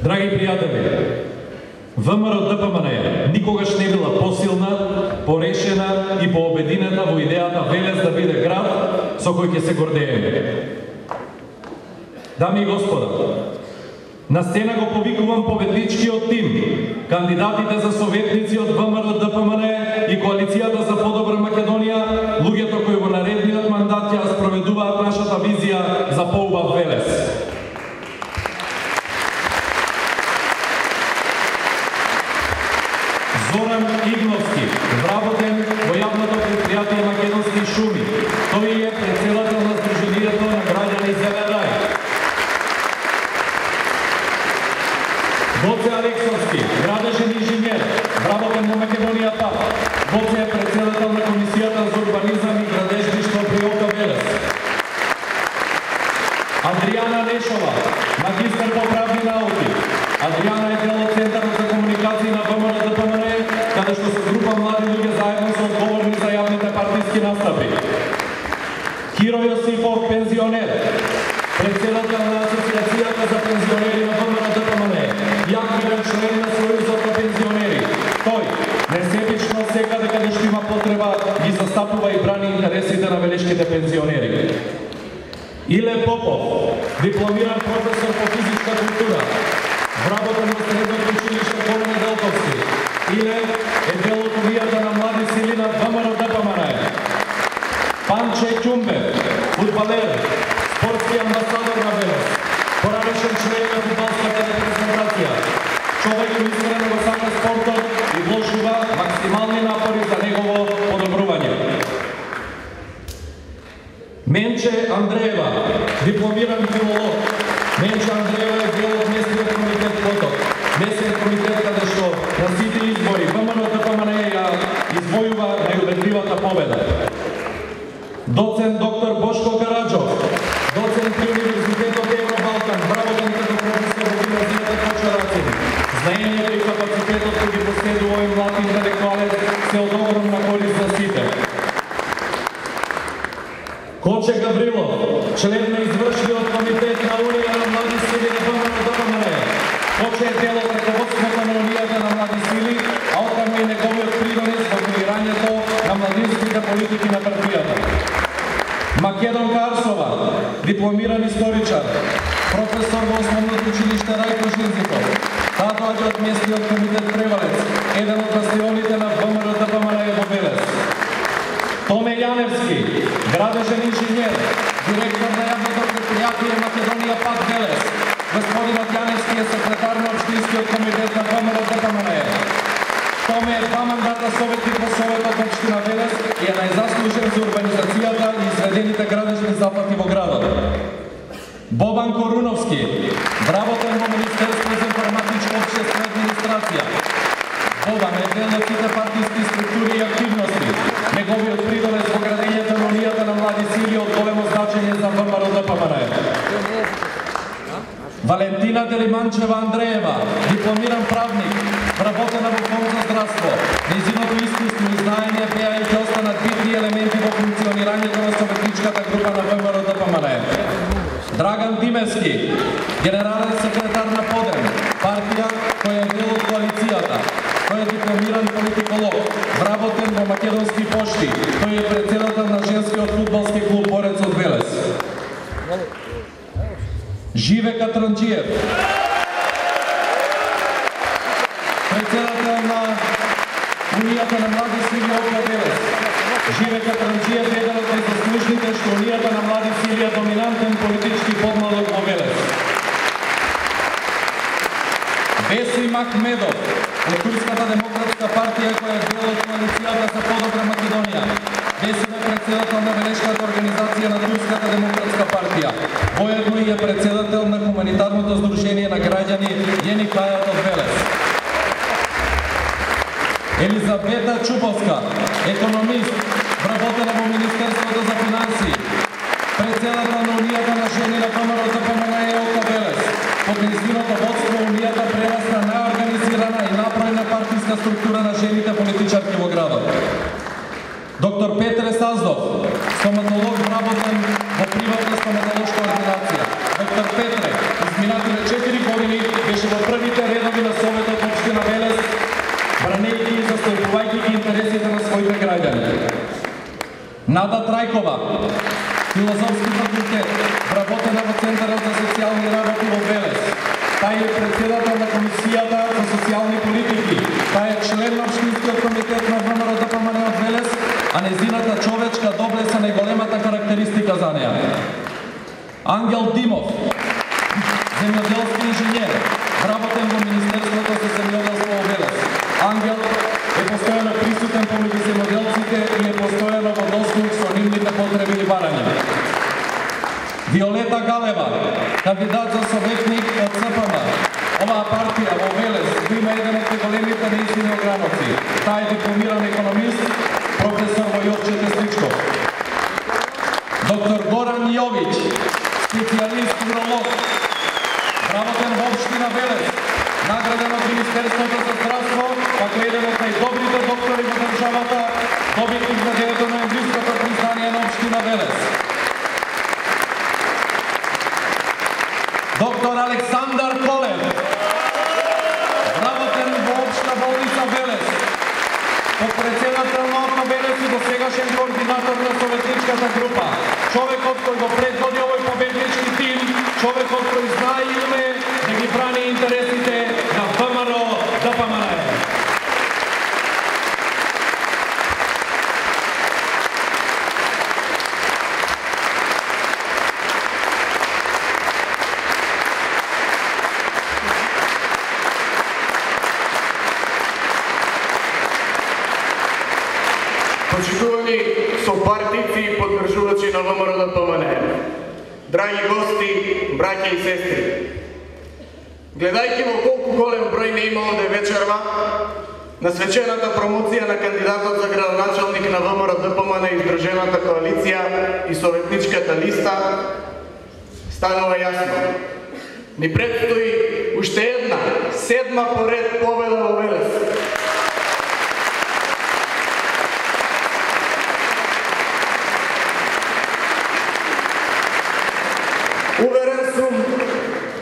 Драги пријатели, ВМРО-ДПМН никогаш не била посилна, порешена и пообединета во идејата Велес да биде град со кој ќе се гордееме. Дами и господа, на сцена го повикувам победничкиот тим, кандидатите за советници од ВМРО-ДПМН и Коалицијата за подобра Македонија, луѓето кои во наредниот мандат ќе спроведуваат нашата визија за поубав Велес. Зоран Игновски, вработен во јавното предпријатие Македонски шуми. Тој е председател на Сдруженијето на граѓани Зелен рај. Гоце Алексовски, градежен инженер, вработен во Македонија ПАП. Гоце е председател на Комисијата за урбанизам и градежништво при ОК Велес. Адријана Нешова, магистар по правни науки. Адријана е дел од Центарот за комуникации на ВМРО-ДПМН, каде што се група млади луѓе заедно се одговорни за јавните партиски настапи. Киро Јосифов, пензионер, председател на Асоциацијата за пензионери на ВМРО-ДПМН, јактивен член на Сојузот на пензионери. Тој, несебично секаде каде што има потреба, ги застапува и брани интересите на велешките пензионери. Иле Попов, дипломиран професор по физичка култура, вработен во Средното училиште Комен Делковски. Иле е дел од Унијата на млади сили на ВМРО-ДПМН. Панче Ќумбе, фудбалер, спортски амбасадор на Велес, поранешен член на фудбалската репрезентација. Човек искрено го сака спортот и вложува максимални напори за негово подобрување. Менче Андреева, дипломиран филолог. Менче Андреева е дел од местниот комитет Поток. Местниот комитет каде што на сите избори ВМРО-ДПМН ја извојува најубедливата победа. Доцент доктор Бошко Караджов, доцент при Универзитетот Евробалкан, вработен като професор во гимназијата Кочо Рацин. Знаењето и капацитетот кој ги поседува овој млад интелектуалец се од огромна корист за сите. Коче Гаврилов, член на извршниот комитет на Унија на млади сили на ВМРО-ДПМН. Коче е дел од раководството на Унијата на млади сили, а оттаму и неговиот придонес во креирањето на младинските политики на партијата. Македонка Арсова, дипломиран историчар, професор во Основното училиште Рајко Жизников. Таа доаѓа од местниот комитет Превалец, еден од бастионите на ВМРО-ДПМН во Велес. Томе Јаневски, градежен инженер, директор на јавното предпријатие Македонија ПАП Велес. Господинот Јаневски е секретар на општинскиот комитет на ВМРО-ДПМН. Томе е 2 мандата советник во Советот општина Велес и е најзаслужен за урбанизацијата и изведените градежни запати во градот. Бобан Коруновски, вработен во Министерство за информатичко општество и администрација. Бобан е дел од сите партиски структури и активности. Неговиот придонес во градењето на Унијата на млади сили од големо значење за ВМРО-ДПМН. Валентина Делиманчева Андреева, дипломиран правник, вработена во Фонд за здравство. Нејзиното искуство и знаење беа и ќе останат битни елементи во функционирањето на советничката група на ВМРО-ДПМН. Драган Димевски, генерален секретар на Подем, партија која е дел од коалицијата. Тој е дипломиран политиколог, вработен во Македонски пошти. Тој е председател на женскиот фудбалски клуб Борец од Велес. Живе Катранџиев, председател на Унијата на млади сили ОК Велес. Живе Катранџиев е еден од најзаслужните што Унијата на млади сили е доминантен политички подмладок во Велес. Беси Махмедов, од Турската демократска партија која е дел од Коалицијата за подобра Македонија. Беси е председател на Велешката организација на Турската демократска партија. Воедно и е председател на Хуманитарното здружение на граѓани Јени Кајат од Велес. Елизабета Чубовска, економист, вработена во Министерството за финансии. Председател на Унијата на жени на ВМРО-ДПМН и ОК Велес. Под нејзиното водство Унијата прерасна најорганизирана и направена партиска структура на жените политичарки во градот. Доктор Петре Саздов, стоматолог вработен во приватна стоматолошка ординација. Доктор Петре, изминатите 4 години беше во првите редови на Советот општина Велес, бранејќи и застапувајќи ги интересите на своите граѓани. Нада Трајкова, филозофски факултет, вработена во Центарот за социјални работи во Велес. Тај е председател на Комисијата за социјални политики. Тај е член на Општинскиот комитет на ВМРО-ДПМН од Велес, а незината човечка доблест е најголемата карактеристика за неа. Ангел Димов, земјоделски инженер, вработен во Министерството за земјоделство во Велес. Ангел е постојано присутен помеѓу земјоделците и е постојано во дослуг со нивните потреби и барања. Виолета Галева, кандидат за советник од ЦПМ. Оваа партија во Велес има еден од големите неистини ограновци. Тај е дипломиран економист, професор во Јовче Тесличков. Доктор Горан Јовиќ, специјалист уролог, вработен во општина Велес, награден од Министерството за здравство, како еден од најдобрите доктори во државата, добитник на 9 ноемвриското признание на општина Велес. Доктор Александар Колев, вработен во општа болница Велес, подпредседател на ОПН Велес и досегашен координатор на советничката група. Човекот кој го предводи овој победнички тим, човекот кој знае и уме да ги брани интересите на ВМРО-ДПМН. Почитувани сопартици и поддржувачи на ВМРО-ДПМН, драги гости, браќа и сестри, гледајќи во колку голем број не имало да вечерва, на свечената промоција на кандидатот за градоначалник на ВМРО-ДПМН и Здружената коалиција и советничката листа, станува јасно. Ни предстои уште една, 7-ма поред победа во Велес. Уверен сум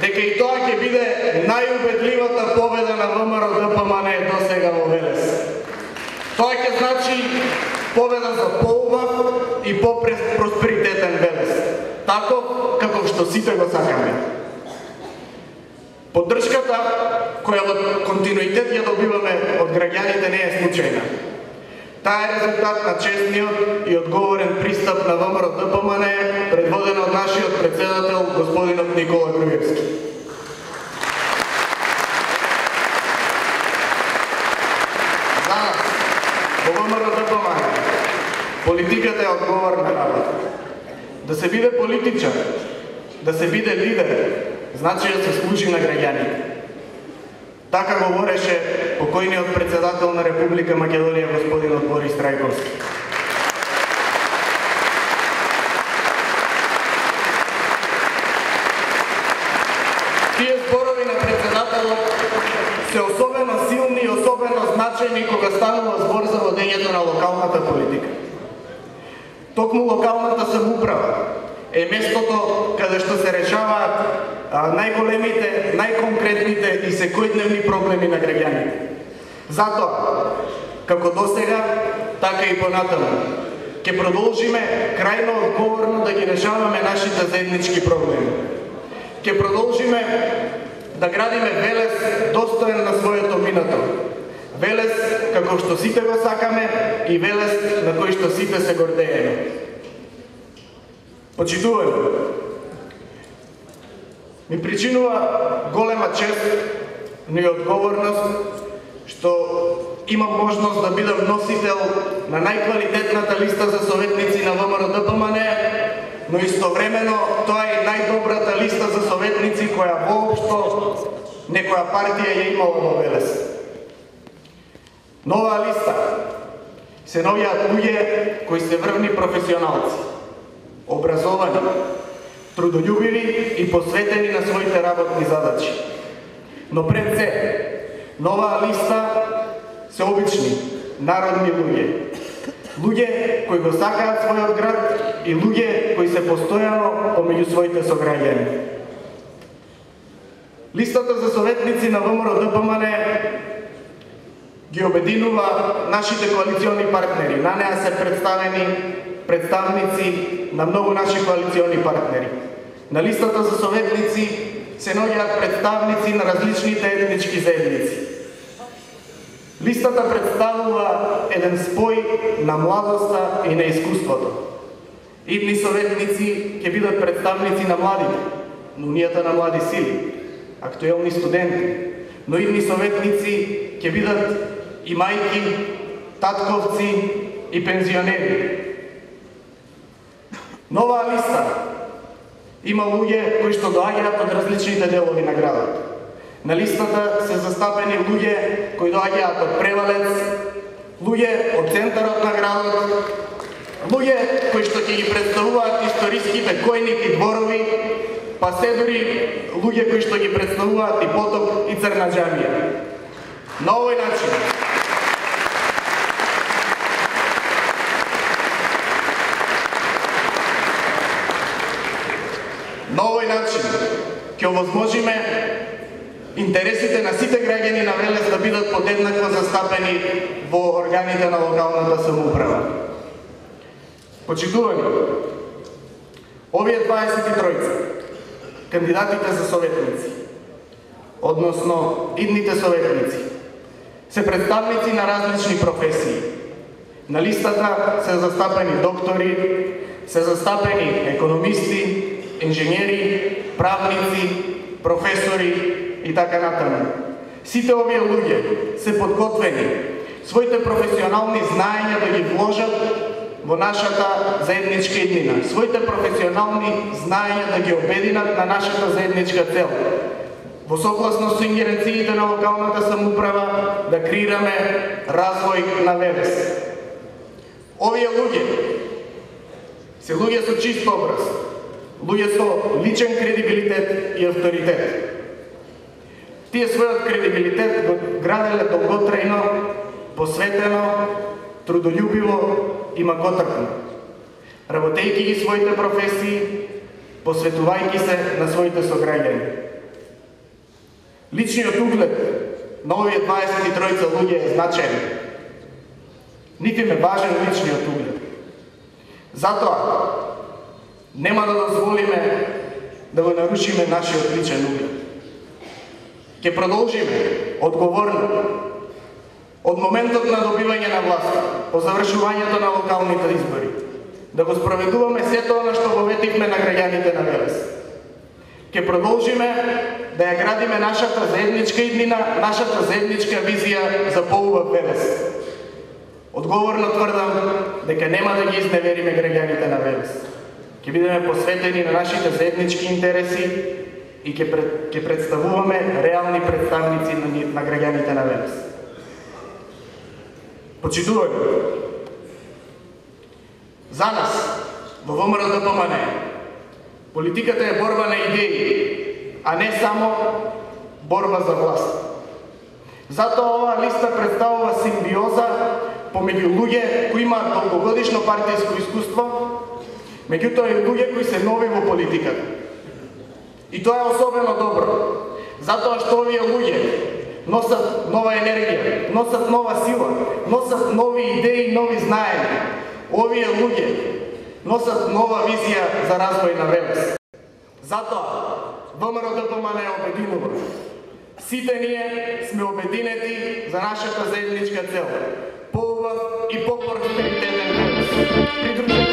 дека и тоа ќе биде најубедливата победа на ВМРО-ДПМН досега во Велес. Тоа ќе значи победа за поубав и по-просперитетен Велес, таков како што сите го сакаме. Поддршката која во континуитет ја добиваме од граѓаните не е случајна. Таа е резултат на честниот и одговорен пристап на ВМРО-ДПМН, предводен од нашиот председател, господинот Никола Груевски. За нас, во ВМРО-ДПМН, политиката е одговорна работа. Да се биде политичар, да се биде лидер, значи да се служи на граѓаните. Така говореше покојниот председател на Република Македонија, господинот Борис Трајковски. Тие зборови на председателот се особено силни и особено значајни кога станува збор за водењето на локалната политика. Токму локалната самоуправа е местото каде што се решаваат најголемите, најконкретните и секојдневни проблеми на граѓаните. Затоа, како досега, така и понатаму, ќе продолжиме крајно одговорно да ги решаваме нашите заеднички проблеми. Ќе продолжиме да градиме Велес достоен на своето минато. Велес како што сите го сакаме и Велес на кој што сите се гордееме. Почитувани, ми причинува голема чест, но и одговорност што имам можност да бидам носител на најквалитетната листа за советници на ВМРО-ДПМН, но истовремено тоа е најдобрата листа за советници која воопшто некоја партија ја имала во Велес. Нова листа се новијат луѓе кои се врвни професионалци, образовани, трудолюбиви и посветени на своите работни задачи. Но пред се, новаа листа се обични, народни луѓе. луѓе кои го сакаат својот град и луѓе кои се постојано помеѓу своите сограѓани. Листата за советници на ВМРО-ДПМН ги обединува нашите коалициони партнери. На неа се представени представници на многу наши коалициони партнери. На листата за советници се наоѓаат представници на различните етнички заедници. Листата представува еден спој на младоста и на искуството. Идни советници ќе бидат представници на младите, на унијата на млади сили, актуелни студенти, но идни советници ќе бидат и мајки, татковци и пензионери. Нова листа има луѓе кои што доаѓаат од различните делови на градот. На листата се застапени луѓе кои доаѓаат од Превалец, луѓе од центарот на градот, луѓе кои што ќе ги представуваат историските којники дворови, па се дури луѓе кои што ги представуваат и Поток и Црна џамија. На овој начин ќе овозможиме интересите на сите граѓани на Велес да бидат подеднакво застапени во органите на локалната самоуправа. Почитувани, овие 23 кандидатите за советници, односно идните советници, се представници на различни професии. На листата се застапени доктори, се застапени економисти, инженери, правници, професори и така натаму. Сите овие луѓе се подготвени своите професионални знаења да ги вложат во нашата заедничка иднина, своите професионални знаења да ги обединат на нашата заедничка цел, во согласност со ингеренциите на локалната самоуправа да креираме развој на Велес. Овие луѓе се луѓе со чист образ, луѓе со личен кредибилитет и авторитет. Тие својот кредибилитет го граделе долготрајно, посветено, трудолюбиво и макотрпно, работејќи ги своите професии, посветувајќи се на своите сограѓани. Личниот углед на овие 23 луѓе е значаен. Нив им е важен личниот углед. Затоа нема да дозволиме да го нарушиме нашиот личен углед. Ќе продолжиме одговорно од моментот на добивање на власт, по завршувањето на локалните избори, да го спроведуваме сето она што го ветивме на граѓаните на Велес. Ќе продолжиме да ја градиме нашата заедничка иднина, нашата заедничка визија за поубав Велес. Одговорно тврдам дека нема да ги изневериме граѓаните на Велес. Ќе бидеме посветени на нашите заеднички интереси и ќе представуваме реални представници на граѓаните на Велес. Почитувани, за нас во ВМРО-ДПМН политиката е борба на идеи, а не само борба за власт. Затоа оваа листа представува симбиоза помеѓу луѓе кои имаат долгогодишно партијско искуство, меѓутоа и луѓе кои се нови во политиката. И тоа е особено добро, затоа што овие луѓе носат нова енергија, носат нова сила, носат нови идеи, нови знаења. Овие луѓе носат нова визија за развој на Велес. Затоа ВМРО-ДПМН е обединува. Сите ние сме обединети за нашата заедничка цел. Поубав и по-просперитетен Велес.